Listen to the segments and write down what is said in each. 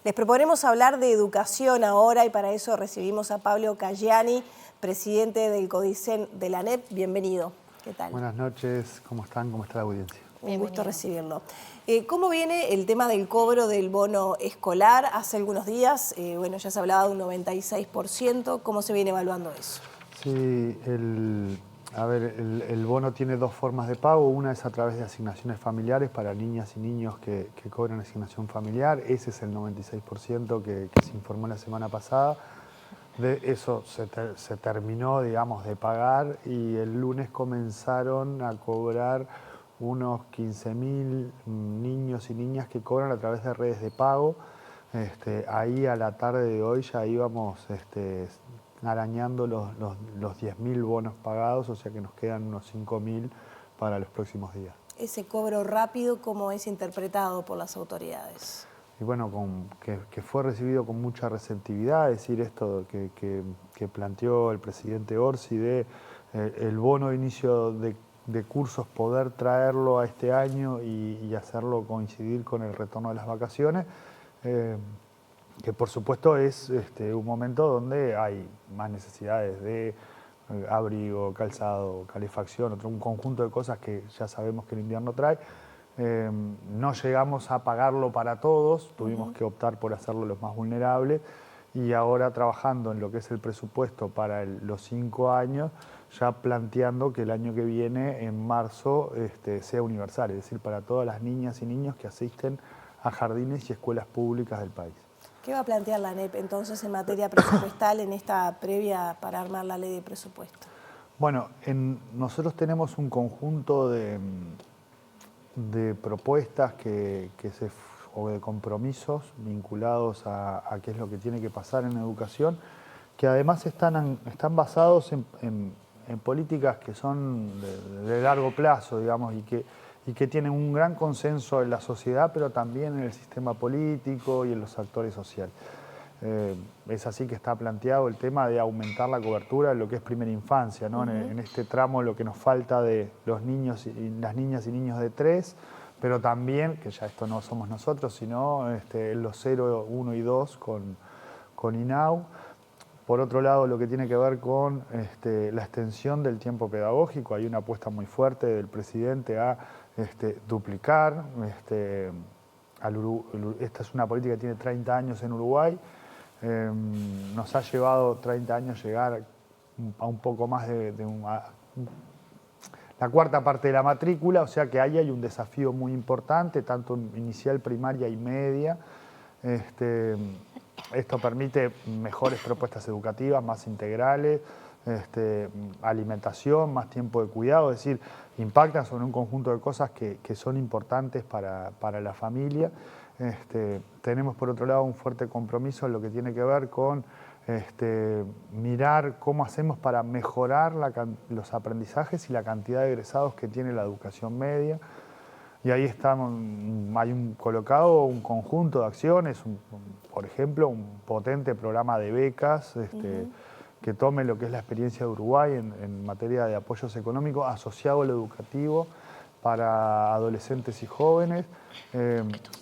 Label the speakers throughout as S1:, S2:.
S1: Les proponemos hablar de educación ahora y para eso recibimos a Pablo Caggiani, presidente del CODICEN de la ANEP. Bienvenido. ¿Qué tal?
S2: Buenas noches, ¿cómo están? ¿Cómo está la audiencia?
S1: Un gusto recibirlo. ¿Cómo viene el tema del cobro del bono escolar? Hace algunos días, ya se hablaba de un 96%. ¿Cómo se viene evaluando eso?
S2: Sí, el bono tiene dos formas de pago. Una es a través de asignaciones familiares para niñas y niños que cobran asignación familiar. Ese es el 96% que se informó la semana pasada. De eso se terminó, digamos, de pagar y el lunes comenzaron a cobrar unos 15.000 niños y niñas que cobran a través de redes de pago. Ahí a la tarde de hoy ya íbamos arañando los 10.000 bonos pagados, o sea que nos quedan unos 5.000 para los próximos días.
S1: Ese cobro rápido, ¿cómo es interpretado por las autoridades?
S2: Y bueno, que fue recibido con mucha receptividad, es decir, esto que planteó el presidente Orsi de el bono de inicio de cursos, poder traerlo a este año y hacerlo coincidir con el retorno de las vacaciones, que por supuesto es un momento donde hay más necesidades de abrigo, calzado, calefacción, un conjunto de cosas que ya sabemos que el invierno trae. No llegamos a pagarlo para todos, tuvimos que optar por hacerlo los más vulnerables y ahora trabajando en lo que es el presupuesto para los 5 años, ya planteando que el año que viene, en marzo, sea universal, es decir, para todas las niñas y niños que asisten a jardines y escuelas públicas del país.
S1: ¿Qué va a plantear la ANEP entonces en materia presupuestal en esta previa para armar la ley de presupuesto?
S2: Bueno, nosotros tenemos un conjunto de propuestas o de compromisos vinculados a qué es lo que tiene que pasar en educación, que además están basados en políticas que son de largo plazo, digamos, y que tienen un gran consenso en la sociedad, pero también en el sistema político y en los actores sociales. Es así que está planteado el tema de aumentar la cobertura en lo que es primera infancia, ¿no? En este tramo lo que nos falta de los niños y las niñas y niños de 3, pero también, que ya esto no somos nosotros, sino los 0, 1 y 2 con INAU. Por otro lado, lo que tiene que ver con la extensión del tiempo pedagógico, hay una apuesta muy fuerte del presidente a duplicar. Esta es una política que tiene 30 años en Uruguay. Nos ha llevado 30 años llegar a un poco más la cuarta parte de la matrícula, o sea que ahí hay un desafío muy importante, tanto inicial, primaria y media. Esto permite mejores propuestas educativas, más integrales, alimentación, más tiempo de cuidado, es decir, impactan sobre un conjunto de cosas que son importantes para la familia. Tenemos por otro lado un fuerte compromiso en lo que tiene que ver con mirar cómo hacemos para mejorar los aprendizajes y la cantidad de egresados que tiene la educación media. Y ahí hay colocado un conjunto de acciones, por ejemplo, un potente programa de becas que tome lo que es la experiencia de Uruguay en materia de apoyos económicos asociado al educativo para adolescentes y jóvenes.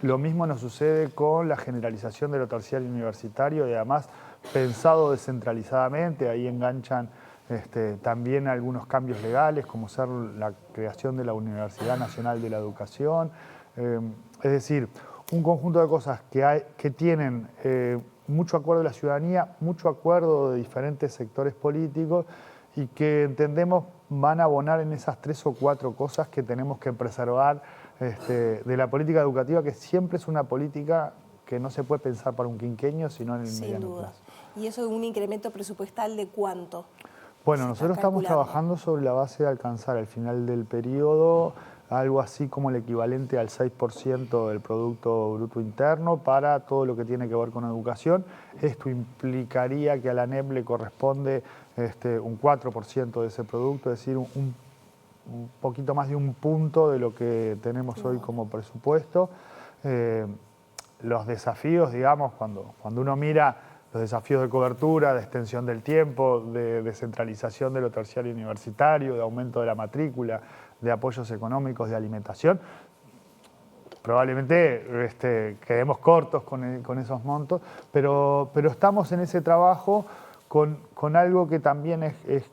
S2: Lo mismo nos sucede con la generalización de lo terciario universitario y además pensado descentralizadamente, ahí enganchan también algunos cambios legales, como ser la creación de la Universidad Nacional de la Educación. Es decir, un conjunto de cosas que tienen mucho acuerdo de la ciudadanía, mucho acuerdo de diferentes sectores políticos y que entendemos van a abonar en esas 3 o 4 cosas que tenemos que preservar de la política educativa, que siempre es una política que no se puede pensar para un quinquenio, sino en el mediano plazo.
S1: ¿Y eso es un incremento presupuestal de cuánto?
S2: Bueno, nosotros estamos trabajando sobre la base de alcanzar al final del periodo algo así como el equivalente al 6% del Producto Bruto Interno para todo lo que tiene que ver con educación. Esto implicaría que a la ANEP le corresponde un 4% de ese producto, es decir, un poquito más de un punto de lo que tenemos hoy como presupuesto. Los desafíos, digamos, cuando uno mira los desafíos de cobertura, de extensión del tiempo, de descentralización de lo terciario universitario, de aumento de la matrícula, de apoyos económicos, de alimentación, probablemente quedemos cortos con esos montos, pero estamos en ese trabajo con algo que también es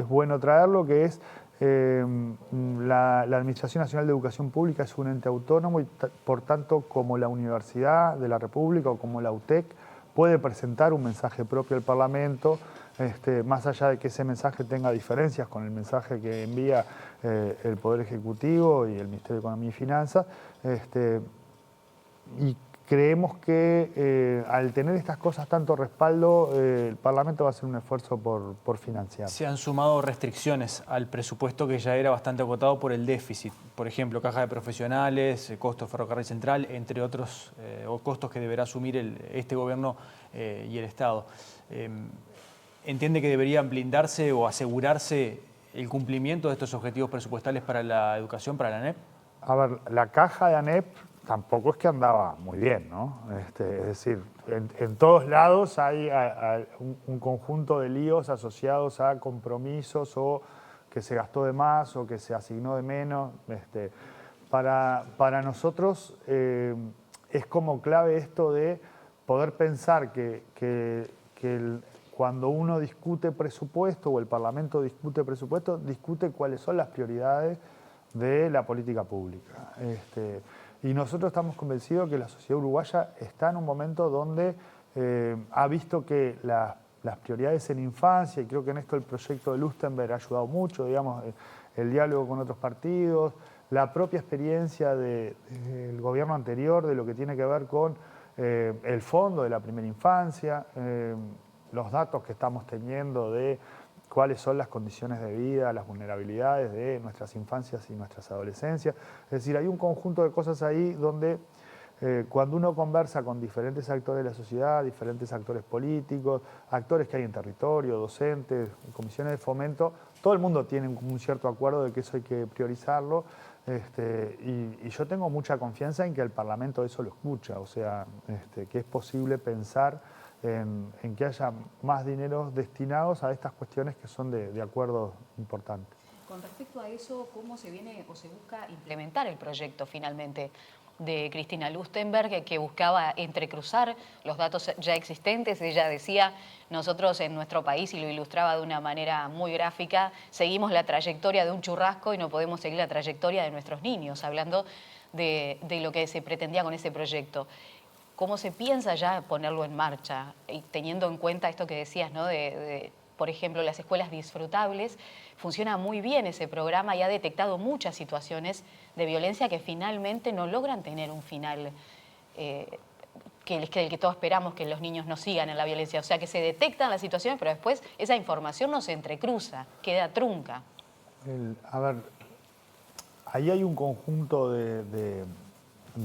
S2: bueno traerlo, que es la Administración Nacional de Educación Pública es un ente autónomo y por tanto como la Universidad de la República o como la UTEC puede presentar un mensaje propio al Parlamento, más allá de que ese mensaje tenga diferencias con el mensaje que envía el Poder Ejecutivo y el Ministerio de Economía y Finanzas, y creemos que al tener estas cosas tanto respaldo, el Parlamento va a hacer un esfuerzo por financiar.
S3: Se han sumado restricciones al presupuesto que ya era bastante acotado por el déficit. Por ejemplo, caja de profesionales, costo ferrocarril central, entre otros costos que deberá asumir este gobierno y el Estado. ¿Entiende que deberían blindarse o asegurarse el cumplimiento de estos objetivos presupuestales para la educación, para la ANEP?
S2: A ver, la caja de ANEP tampoco es que andaba muy bien, ¿no? Es decir, en todos lados hay un conjunto de líos asociados a compromisos o que se gastó de más o que se asignó de menos. Para nosotros es como clave esto de poder pensar que cuando uno discute presupuesto o el Parlamento discute presupuesto, discute cuáles son las prioridades de la política pública. Y nosotros estamos convencidos que la sociedad uruguaya está en un momento donde ha visto que las prioridades en infancia, y creo que en esto el proyecto de Lustenberg ha ayudado mucho, digamos, el diálogo con otros partidos, la propia experiencia del gobierno anterior de lo que tiene que ver con el fondo de la primera infancia, los datos que estamos teniendo de cuáles son las condiciones de vida, las vulnerabilidades de nuestras infancias y nuestras adolescencias. Es decir, hay un conjunto de cosas ahí donde cuando uno conversa con diferentes actores de la sociedad, diferentes actores políticos, actores que hay en territorio, docentes, comisiones de fomento, todo el mundo tiene un cierto acuerdo de que eso hay que priorizarlo. Y yo tengo mucha confianza en que el Parlamento eso lo escucha, o sea, que es posible pensar en que haya más dinero destinados a estas cuestiones que son de acuerdos importantes.
S4: Con respecto a eso, ¿cómo se viene o se busca implementar el proyecto finalmente de Cristina Lustenberg, que buscaba entrecruzar los datos ya existentes? Ella decía, nosotros en nuestro país, y lo ilustraba de una manera muy gráfica, seguimos la trayectoria de un churrasco y no podemos seguir la trayectoria de nuestros niños, hablando de lo que se pretendía con ese proyecto. ¿Cómo se piensa ya ponerlo en marcha? Y teniendo en cuenta esto que decías, ¿no? Por ejemplo, las escuelas disfrutables, funciona muy bien ese programa y ha detectado muchas situaciones de violencia que finalmente no logran tener un final el que todos esperamos, que los niños no sigan en la violencia. O sea, que se detectan las situaciones, pero después esa información no se entrecruza, queda trunca.
S2: A ver, ahí hay un conjunto de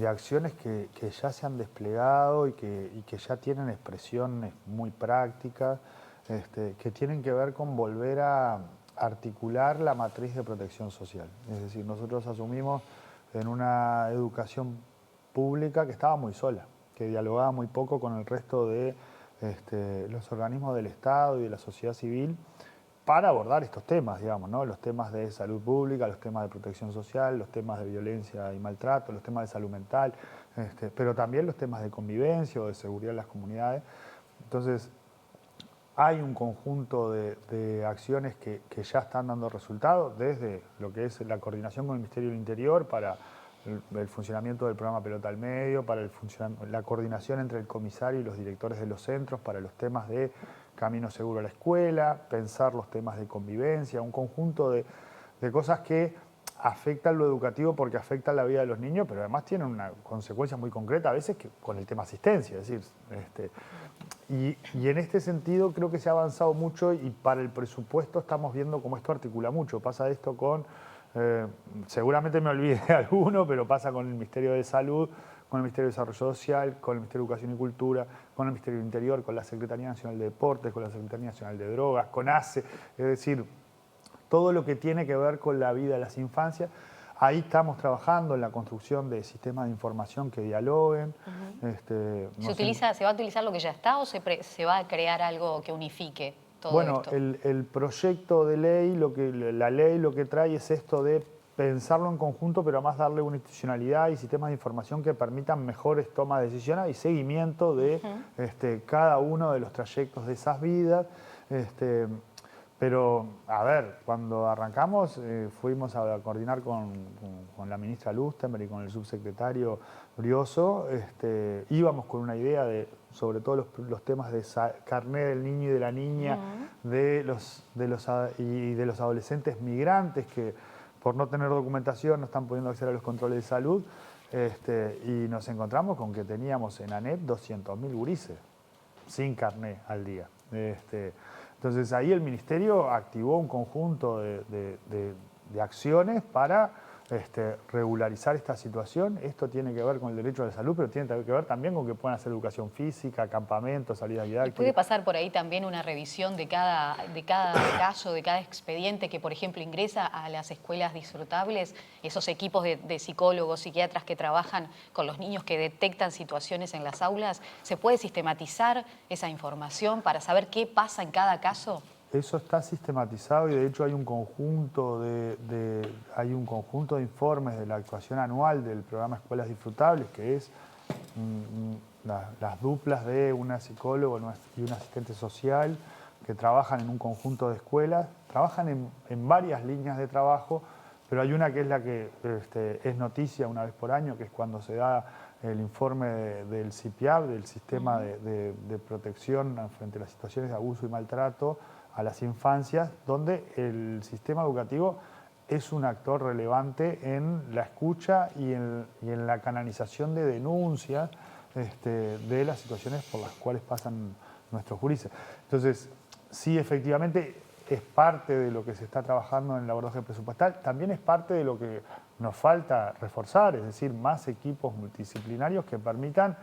S2: acciones que ya se han desplegado y que ya tienen expresiones muy prácticas, que tienen que ver con volver a articular la matriz de protección social. Es decir, nosotros asumimos en una educación pública que estaba muy sola, que dialogaba muy poco con el resto de los organismos del Estado y de la sociedad civil para abordar estos temas, digamos, ¿no? Los temas de salud pública, los temas de protección social, los temas de violencia y maltrato, los temas de salud mental, pero también los temas de convivencia o de seguridad en las comunidades. Entonces, hay un conjunto de acciones que ya están dando resultados, desde lo que es la coordinación con el Ministerio del Interior para el funcionamiento del programa Pelota al Medio, para la coordinación entre el comisario y los directores de los centros para los temas de camino seguro a la escuela, pensar los temas de convivencia, un conjunto de cosas que afectan lo educativo porque afectan la vida de los niños, pero además tienen una consecuencia muy concreta a veces con el tema asistencia. Es decir, y en este sentido creo que se ha avanzado mucho y para el presupuesto estamos viendo cómo esto articula mucho. Pasa esto con, seguramente me olvide de alguno, pero pasa con el Ministerio de Salud, con el Ministerio de Desarrollo Social, con el Ministerio de Educación y Cultura, con el Ministerio del Interior, con la Secretaría Nacional de Deportes, con la Secretaría Nacional de Drogas, con ACE, es decir, todo lo que tiene que ver con la vida de las infancias. Ahí estamos trabajando en la construcción de sistemas de información que dialoguen.
S4: ¿Se va a utilizar lo que ya está o se va a crear algo que unifique todo esto?
S2: Bueno, el proyecto de ley, la ley lo que trae es esto de pensarlo en conjunto, pero además darle una institucionalidad y sistemas de información que permitan mejores tomas de decisiones y seguimiento de cada uno de los trayectos de esas vidas. Pero, a ver, cuando arrancamos fuimos a coordinar con la ministra Lustenberg y con el subsecretario Brioso. Íbamos con una idea de, sobre todo los temas de carnet del niño y de la niña, de los adolescentes migrantes que por no tener documentación no están pudiendo acceder a los controles de salud. Y nos encontramos con que teníamos en ANEP 200.000 gurises sin carnet al día. Entonces ahí el Ministerio activó un conjunto de acciones para regularizar esta situación. Esto tiene que ver con el derecho a la salud, pero tiene que ver también con que puedan hacer educación física, campamentos, salidas didácticas.
S4: ¿Puede pasar por ahí también una revisión de cada caso, de cada expediente que, por ejemplo, ingresa a las escuelas disfrutables? Esos equipos de psicólogos, psiquiatras que trabajan con los niños que detectan situaciones en las aulas, ¿se puede sistematizar esa información para saber qué pasa en cada caso?
S2: Eso está sistematizado y de hecho hay un conjunto de informes de la actuación anual del programa Escuelas Disfrutables, que es las duplas de una psicóloga y un asistente social que trabajan en un conjunto de escuelas, trabajan en varias líneas de trabajo, pero hay una que es la que es noticia una vez por año, que es cuando se da el informe del CIPIAB, del Sistema de Protección frente a las situaciones de abuso y maltrato a las infancias, donde el sistema educativo es un actor relevante en la escucha y en la canalización de denuncias de las situaciones por las cuales pasan nuestros gurises. Entonces, sí, efectivamente, es parte de lo que se está trabajando en el abordaje presupuestal, también es parte de lo que nos falta reforzar, es decir, más equipos multidisciplinarios que permitan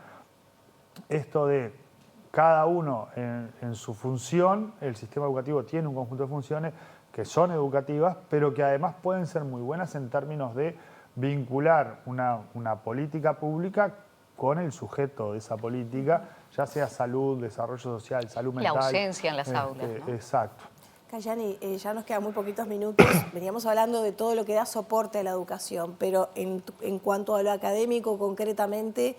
S2: esto de cada uno en su función. El sistema educativo tiene un conjunto de funciones que son educativas, pero que además pueden ser muy buenas en términos de vincular una política pública con el sujeto de esa política, ya sea salud, desarrollo social, salud mental.
S4: La ausencia en las aulas, ¿no?
S2: Exacto.
S1: Cayani, ya nos quedan muy poquitos minutos. Veníamos hablando de todo lo que da soporte a la educación, pero en cuanto a lo académico concretamente,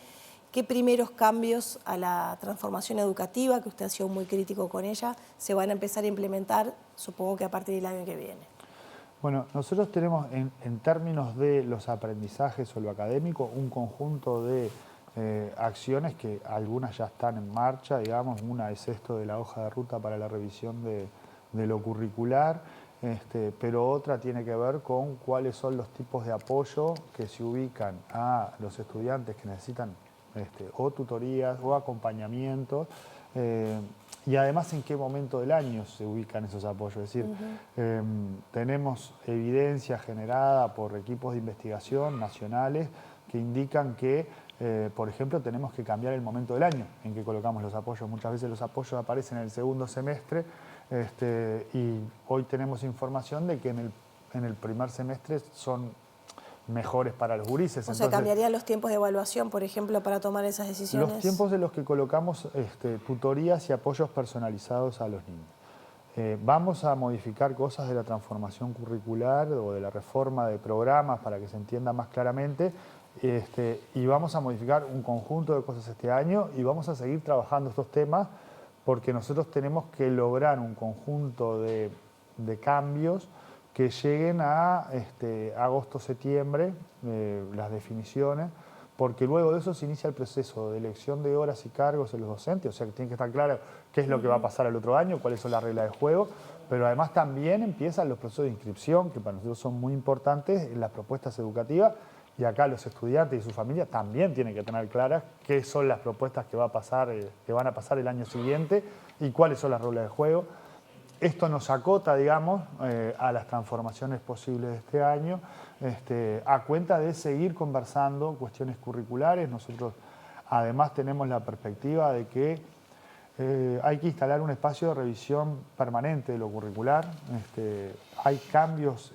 S1: ¿qué primeros cambios a la transformación educativa, que usted ha sido muy crítico con ella, se van a empezar a implementar, supongo que a partir del año que viene?
S2: Bueno, nosotros tenemos en términos de los aprendizajes o lo académico un conjunto de acciones que algunas ya están en marcha, digamos. Una es esto de la hoja de ruta para la revisión de lo curricular, pero otra tiene que ver con cuáles son los tipos de apoyo que se ubican a los estudiantes que necesitan o tutorías o acompañamiento, y además en qué momento del año se ubican esos apoyos. Es decir, tenemos evidencia generada por equipos de investigación nacionales que indican que, por ejemplo, tenemos que cambiar el momento del año en que colocamos los apoyos. Muchas veces los apoyos aparecen en el segundo semestre, y hoy tenemos información de que en el primer semestre son mejores para los gurises.
S1: O sea, ¿cambiarían los tiempos de evaluación, por ejemplo, para tomar esas decisiones?
S2: Los tiempos de los que colocamos tutorías y apoyos personalizados a los niños. Vamos a modificar cosas de la transformación curricular o de la reforma de programas para que se entienda más claramente, y vamos a modificar un conjunto de cosas este año y vamos a seguir trabajando estos temas porque nosotros tenemos que lograr un conjunto de cambios que lleguen a agosto-septiembre, las definiciones, porque luego de eso se inicia el proceso de elección de horas y cargos de los docentes, o sea que tiene que estar claro qué es lo que va a pasar el otro año, cuáles son las reglas de juego, pero además también empiezan los procesos de inscripción, que para nosotros son muy importantes en las propuestas educativas, y acá los estudiantes y sus familias también tienen que tener claras qué son las propuestas que van a pasar el año siguiente y cuáles son las reglas de juego. Esto nos acota, digamos, a las transformaciones posibles de este año, a cuenta de seguir conversando cuestiones curriculares. Nosotros además tenemos la perspectiva de que hay que instalar un espacio de revisión permanente de lo curricular. Hay cambios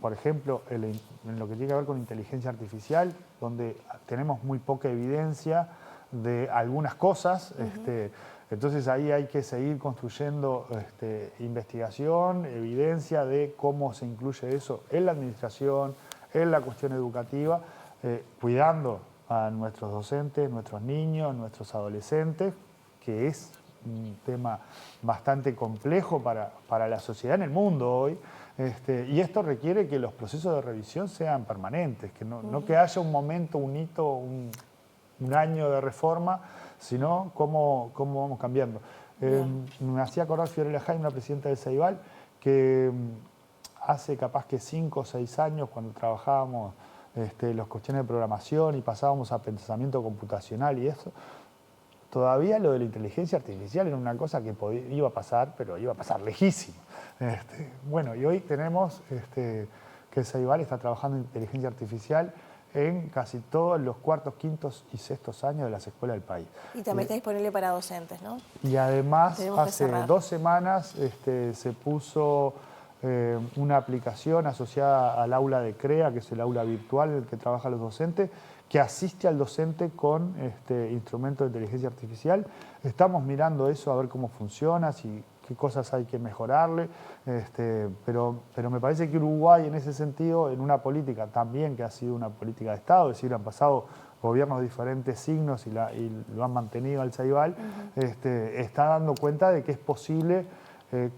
S2: por ejemplo, en lo que tiene que ver con inteligencia artificial, donde tenemos muy poca evidencia de algunas cosas. Entonces ahí hay que seguir construyendo investigación, evidencia de cómo se incluye eso en la administración, en la cuestión educativa, cuidando a nuestros docentes, nuestros niños, nuestros adolescentes, que es un tema bastante complejo para la sociedad en el mundo hoy. Y esto requiere que los procesos de revisión sean permanentes, que no que haya un momento, un hito, un año de reforma, sino cómo vamos cambiando. Me hacía acordar Fiorella Jaime, la presidenta del Ceibal, que hace capaz que 5 o 6 años, cuando trabajábamos las cuestiones de programación y pasábamos a pensamiento computacional y eso, todavía lo de la inteligencia artificial era una cosa que iba a pasar, pero iba a pasar lejísimo. Bueno, y hoy tenemos que el Ceibal está trabajando en inteligencia artificial en casi todos los cuartos, quintos y sextos años de las escuelas del país.
S1: Y también está disponible para docentes, ¿no?
S2: Y además, hace
S1: 2
S2: semanas se puso una aplicación asociada al aula de CREA, que es el aula virtual en el que trabajan los docentes, que asiste al docente con instrumentos de inteligencia artificial. Estamos mirando eso a ver cómo funciona, qué cosas hay que mejorarle, pero me parece que Uruguay en ese sentido, en una política también que ha sido una política de Estado, es decir, han pasado gobiernos de diferentes signos y lo han mantenido al Ceibal, está dando cuenta de que es posible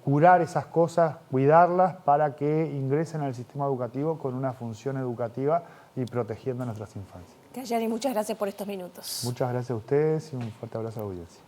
S2: curar esas cosas, cuidarlas para que ingresen al sistema educativo con una función educativa y protegiendo a nuestras infancias.
S1: Cayani, muchas gracias por estos minutos.
S2: Muchas gracias a ustedes y un fuerte abrazo a la audiencia.